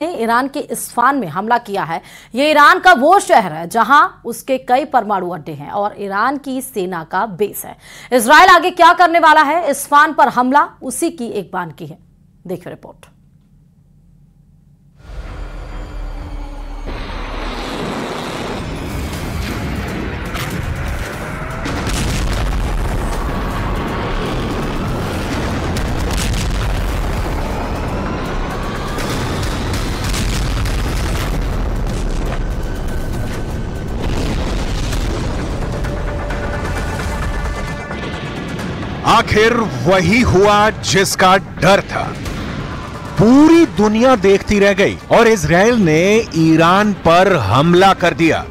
ने ईरान के इस्फहान में हमला किया है। ये ईरान का वो शहर है जहां उसके कई परमाणु अड्डे हैं और ईरान की सेना का बेस है। इजराइल आगे क्या करने वाला है, इस्फहान पर हमला उसी की एक बानगी है। देखिए रिपोर्ट। आखिर वही हुआ जिसका डर था। पूरी दुनिया देखती रह गई और इजराइल ने ईरान पर हमला कर दिया।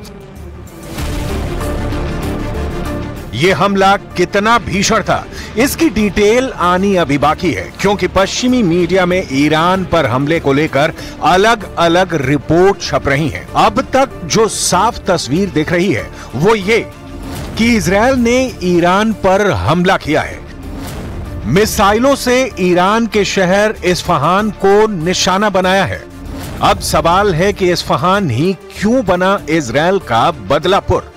यह हमला कितना भीषण था, इसकी डिटेल आनी अभी बाकी है, क्योंकि पश्चिमी मीडिया में ईरान पर हमले को लेकर अलग अलग रिपोर्ट छप रही हैं। अब तक जो साफ तस्वीर दिख रही है वो ये कि इजराइल ने ईरान पर हमला किया है। मिसाइलों से ईरान के शहर इस्फहान को निशाना बनाया है। अब सवाल है कि इस्फहान ही क्यों बना इजराइल का बदलापुर।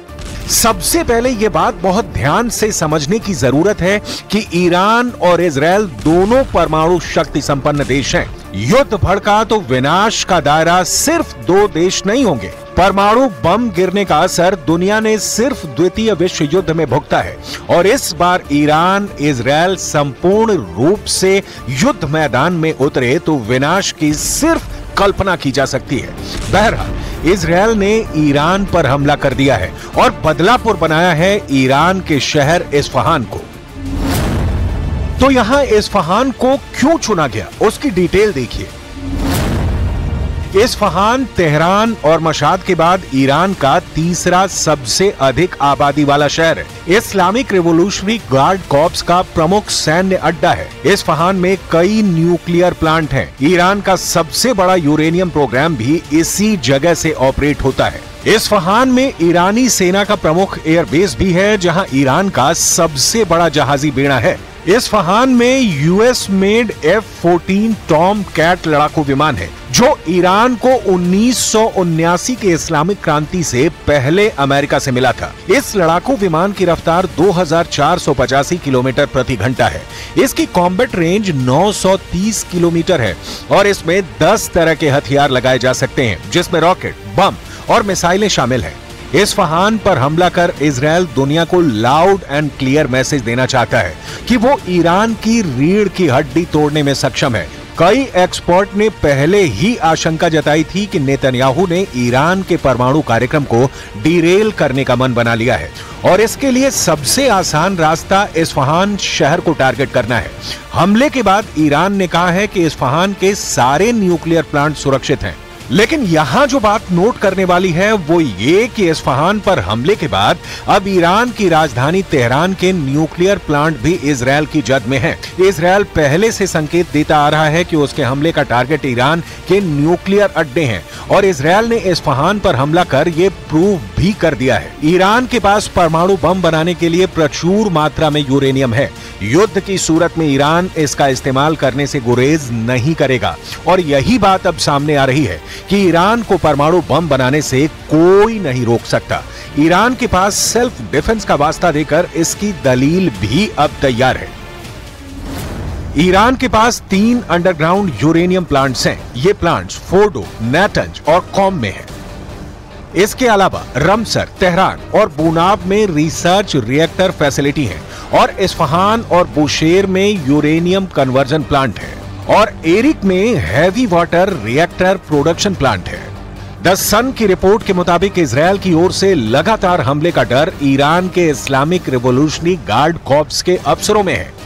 सबसे पहले यह बात बहुत ध्यान से समझने की जरूरत है कि ईरान और इजराइल दोनों परमाणु शक्ति संपन्न देश हैं। युद्ध भड़का तो विनाश का दायरा सिर्फ दो देश नहीं होंगे। परमाणु बम गिरने का असर दुनिया ने सिर्फ द्वितीय विश्व युद्ध में भुगता है और इस बार ईरान इजराइल संपूर्ण रूप से युद्ध मैदान में उतरे तो विनाश की सिर्फ कल्पना की जा सकती है। बहरहाल इजराइल ने ईरान पर हमला कर दिया है और बदलापुर बनाया है ईरान के शहर इस्फहान को। तो यहां इस्फहान को क्यों चुना गया, उसकी डिटेल देखिए। इस्फहान, तेहरान और मशाद के बाद ईरान का तीसरा सबसे अधिक आबादी वाला शहर है। इस्लामिक रिवॉल्यूशनरी गार्ड कॉर्प्स का प्रमुख सैन्य अड्डा है। इस्फहान में कई न्यूक्लियर प्लांट हैं। ईरान का सबसे बड़ा यूरेनियम प्रोग्राम भी इसी जगह से ऑपरेट होता है। इस्फहान में ईरानी सेना का प्रमुख एयरबेस भी है, जहां ईरान का सबसे बड़ा जहाजी बेड़ा है। इस्फहान में US made F-14 Tom cat लड़ाकू विमान है, जो ईरान को 1979 के इस्लामिक क्रांति से पहले अमेरिका से मिला था। इस लड़ाकू विमान की रफ्तार 2485 किलोमीटर प्रति घंटा है। इसकी कॉम्बैट रेंज 930 किलोमीटर है और इसमें 10 तरह के हथियार लगाए जा सकते हैं, जिसमें रॉकेट, बम और मिसाइलें शामिल हैं। इस्फहान पर हमला कर इजराइल दुनिया को लाउड एंड क्लियर मैसेज देना चाहता है कि वो ईरान की रीढ़ की हड्डी तोड़ने में सक्षम है। कई एक्सपर्ट ने पहले ही आशंका जताई थी कि नेतन्याहू ने ईरान के परमाणु कार्यक्रम को डिरेल करने का मन बना लिया है और इसके लिए सबसे आसान रास्ता इस्फहान शहर को टारगेट करना है। हमले के बाद ईरान ने कहा है कि इस्फहान के सारे न्यूक्लियर प्लांट सुरक्षित हैं। लेकिन यहां जो बात नोट करने वाली है वो ये कि इस्फहान पर हमले के बाद अब ईरान की राजधानी तेहरान के न्यूक्लियर प्लांट भी इजराइल की जद में है। इजराइल पहले से संकेत देता आ रहा है कि उसके हमले का टारगेट ईरान के न्यूक्लियर अड्डे हैं और इजराइल ने इस्फहान पर हमला कर ये प्रूव भी कर दिया है। ईरान के पास परमाणु बम बनाने के लिए प्रचुर मात्रा में यूरेनियम है। युद्ध की सूरत में ईरान इसका इस्तेमाल करने से गुरेज नहीं करेगा और यही बात अब सामने आ रही है कि ईरान को परमाणु बम बनाने से कोई नहीं रोक सकता। ईरान के पास सेल्फ डिफेंस का वास्ता देकर इसकी दलील भी अब तैयार है। ईरान के पास 3 अंडरग्राउंड यूरेनियम प्लांट्स हैं। ये प्लांट्स फोर्डो, नाटंज और कॉम में हैं। इसके अलावा रमसर, तेहरान और बुनाब में रिसर्च रिएक्टर फैसिलिटी है और इस्फहान और बुशेर में यूरेनियम कन्वर्जन प्लांट है और एरिक में heavy water reactor production plant है। द सन की रिपोर्ट के मुताबिक इजराइल की ओर से लगातार हमले का डर ईरान के इस्लामिक रिवॉल्यूशनरी गार्ड कॉर्प्स के अफसरों में है।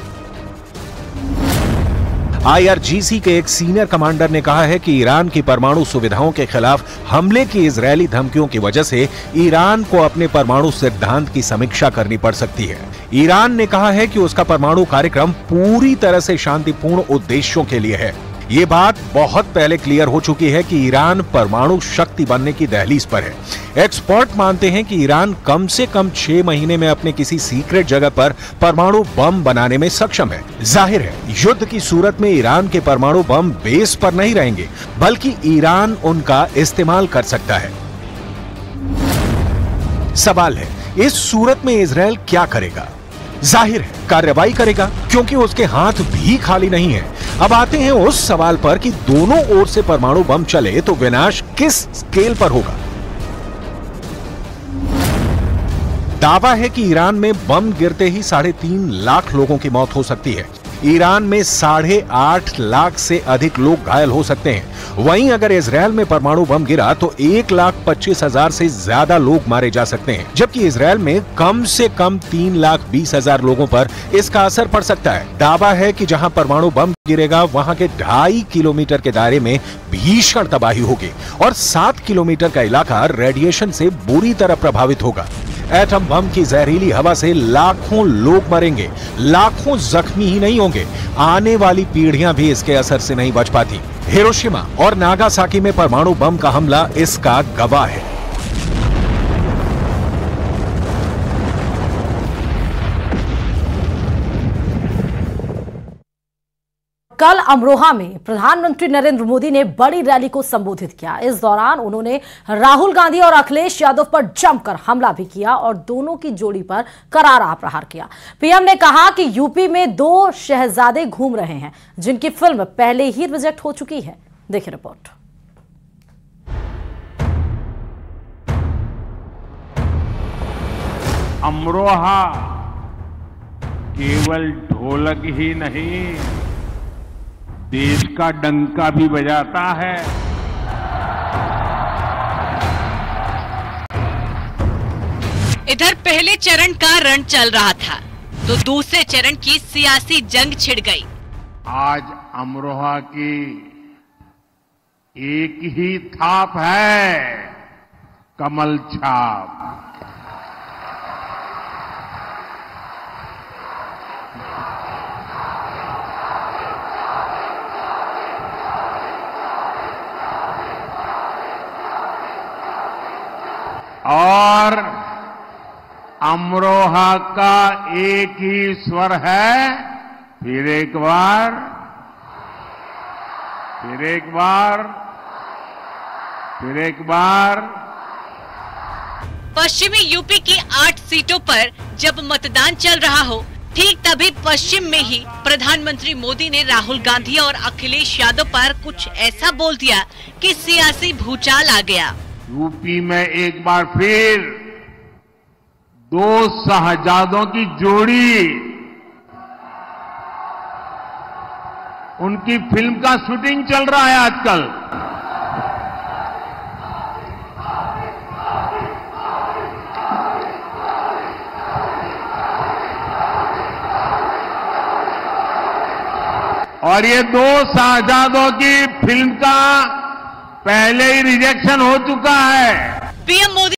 IRGC के एक सीनियर कमांडर ने कहा है कि ईरान की परमाणु सुविधाओं के खिलाफ हमले की इजरायली धमकियों की वजह से ईरान को अपने परमाणु सिद्धांत की समीक्षा करनी पड़ सकती है। ईरान ने कहा है कि उसका परमाणु कार्यक्रम पूरी तरह से शांतिपूर्ण उद्देश्यों के लिए है। ये बात बहुत पहले क्लियर हो चुकी है कि ईरान परमाणु शक्ति बनने की दहलीज पर है। एक्सपर्ट मानते हैं कि ईरान कम से कम 6 महीने में अपने किसी सीक्रेट जगह पर परमाणु बम बनाने में सक्षम है। जाहिर है, युद्ध की सूरत में ईरान के परमाणु बम बेस पर नहीं रहेंगे, बल्कि ईरान उनका इस्तेमाल कर सकता है। सवाल है, इस सूरत में इजराइल क्या करेगा? जाहिर है कार्रवाई करेगा, क्योंकि उसके हाथ भी खाली नहीं है। अब आते हैं उस सवाल पर कि दोनों ओर से परमाणु बम चले तो विनाश किस स्केल पर होगा। दावा है कि ईरान में बम गिरते ही 3.5 लाख लोगों की मौत हो सकती है। ईरान में 8.5 लाख से अधिक लोग घायल हो सकते हैं। वहीं अगर इजराइल में परमाणु बम गिरा तो 1,25,000 से ज्यादा लोग मारे जा सकते हैं, जबकि इजराइल में कम से कम 3,20,000 लोगों पर इसका असर पड़ सकता है। दावा है कि जहां परमाणु बम गिरेगा वहां के 2.5 किलोमीटर के दायरे में भीषण तबाही होगी और 7 किलोमीटर का इलाका रेडिएशन से बुरी तरह प्रभावित होगा। एटम बम की जहरीली हवा से लाखों लोग मरेंगे, लाखों जख्मी ही नहीं होंगे, आने वाली पीढ़ियां भी इसके असर से नहीं बच पाती। हिरोशिमा और नागासाकी में परमाणु बम का हमला इसका गवाह है। कल अमरोहा में प्रधानमंत्री नरेंद्र मोदी ने बड़ी रैली को संबोधित किया। इस दौरान उन्होंने राहुल गांधी और अखिलेश यादव पर जमकर हमला भी किया और दोनों की जोड़ी पर करारा प्रहार किया। पीएम ने कहा कि यूपी में 2 शहजादे घूम रहे हैं जिनकी फिल्म पहले ही रिजेक्ट हो चुकी है। देखिए रिपोर्ट। अमरोहा केवल ढोलक ही नहीं, देश का डंका भी बजाता है। इधर पहले चरण का रण चल रहा था तो दूसरे चरण की सियासी जंग छिड़ गई। आज अमरोहा की एक ही थाप है, कमल छाप। और अमरोहा का एक ही स्वर है, फिर एक बार, फिर एक बार, फिर एक बार। पश्चिमी यूपी की 8 सीटों पर जब मतदान चल रहा हो, ठीक तभी पश्चिम में ही प्रधानमंत्री मोदी ने राहुल गांधी और अखिलेश यादव पर कुछ ऐसा बोल दिया कि सियासी भूचाल आ गया। यूपी में एक बार फिर 2 शहजादों की जोड़ी, उनकी फिल्म का शूटिंग चल रहा है आजकल। और ये 2 शहजादों की फिल्म का पहले ही रिजेक्शन हो चुका है। पीएम मोदी